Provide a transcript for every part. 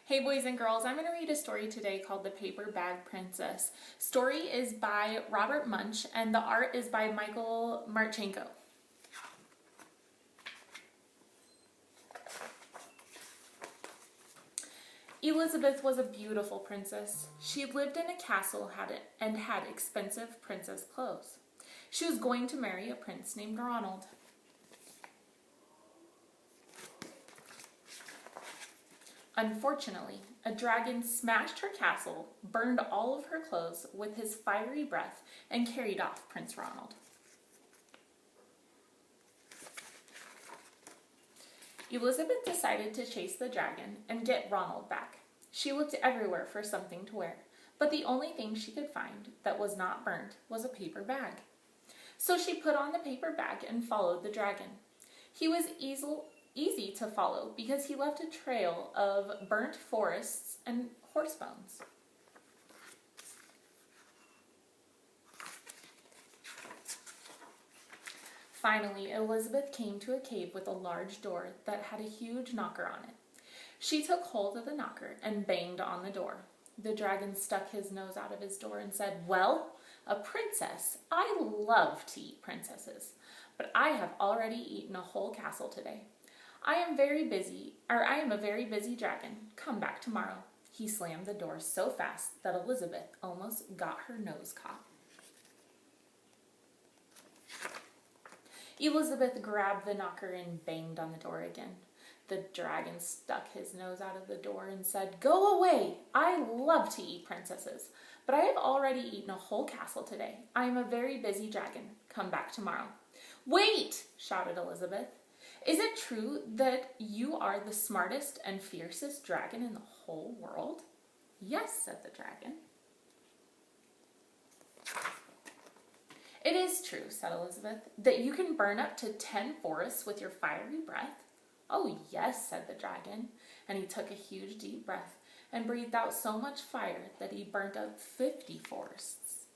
Hey boys and girls, I'm going to read a story today called The Paper Bag Princess. Story is by Robert Munsch and the art is by Michael Marchenko. Elizabeth was a beautiful princess. She lived in a castle and had expensive princess clothes. She was going to marry a prince named Ronald. Unfortunately, a dragon smashed her castle, burned all of her clothes with his fiery breath, and carried off Prince Ronald. Elizabeth decided to chase the dragon and get Ronald back. She looked everywhere for something to wear, but the only thing she could find that was not burned was a paper bag. So she put on the paper bag and followed the dragon. He was easy to follow because he left a trail of burnt forests and horse bones. Finally, Elizabeth came to a cave with a large door that had a huge knocker on it. She took hold of the knocker and banged on the door. The dragon stuck his nose out of his door and said, "Well, a princess. I love to eat princesses, but I have already eaten a whole castle today. I am a very busy dragon. Come back tomorrow." He slammed the door so fast that Elizabeth almost got her nose caught. Elizabeth grabbed the knocker and banged on the door again. The dragon stuck his nose out of the door and said, "Go away! I love to eat princesses, but I have already eaten a whole castle today. I am a very busy dragon. Come back tomorrow." "Wait!" shouted Elizabeth. "Is it true that you are the smartest and fiercest dragon in the whole world?" "Yes," said the dragon. "It is true," said Elizabeth, "that you can burn up to 10 forests with your fiery breath." "Oh, yes," said the dragon, and he took a huge deep breath and breathed out so much fire that he burnt up 50 forests.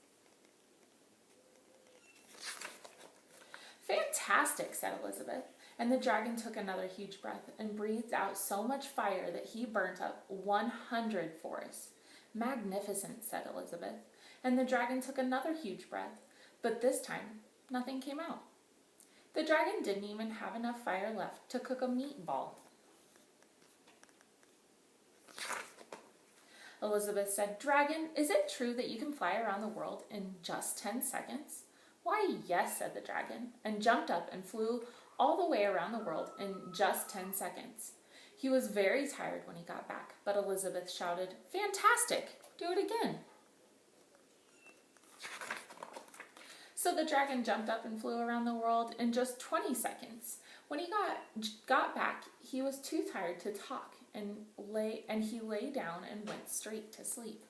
"Fantastic," said Elizabeth, and the dragon took another huge breath and breathed out so much fire that he burnt up 100 forests. "Magnificent," said Elizabeth, and the dragon took another huge breath, but this time nothing came out. The dragon didn't even have enough fire left to cook a meatball. Elizabeth said, "Dragon, is it true that you can fly around the world in just 10 seconds?" "Why, yes," said the dragon, and jumped up and flew all the way around the world in just 10 seconds. He was very tired when he got back, but Elizabeth shouted, "Fantastic! Do it again." So the dragon jumped up and flew around the world in just 20 seconds. When he got back, he was too tired to talk and he lay down and went straight to sleep.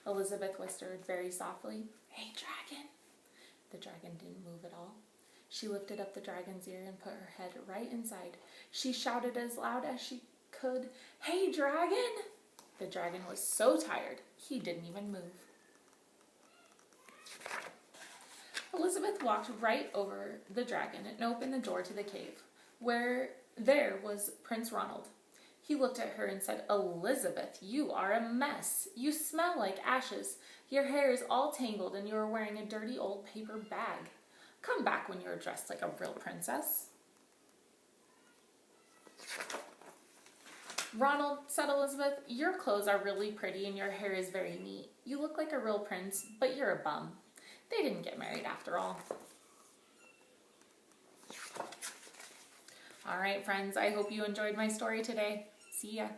Elizabeth whispered very softly, "Hey, dragon." The dragon didn't move at all. She lifted up the dragon's ear and put her head right inside. She shouted as loud as she could, "Hey, dragon!" The dragon was so tired, he didn't even move. Elizabeth walked right over the dragon and opened the door to the cave, where there was Prince Ronald. He looked at her and said, "Elizabeth, you are a mess. You smell like ashes. Your hair is all tangled and you are wearing a dirty old paper bag. Come back when you are dressed like a real princess." "Ronald," said Elizabeth, "your clothes are really pretty and your hair is very neat. You look like a real prince, but you're a bum." They didn't get married after all. All right, friends, I hope you enjoyed my story today. See ya.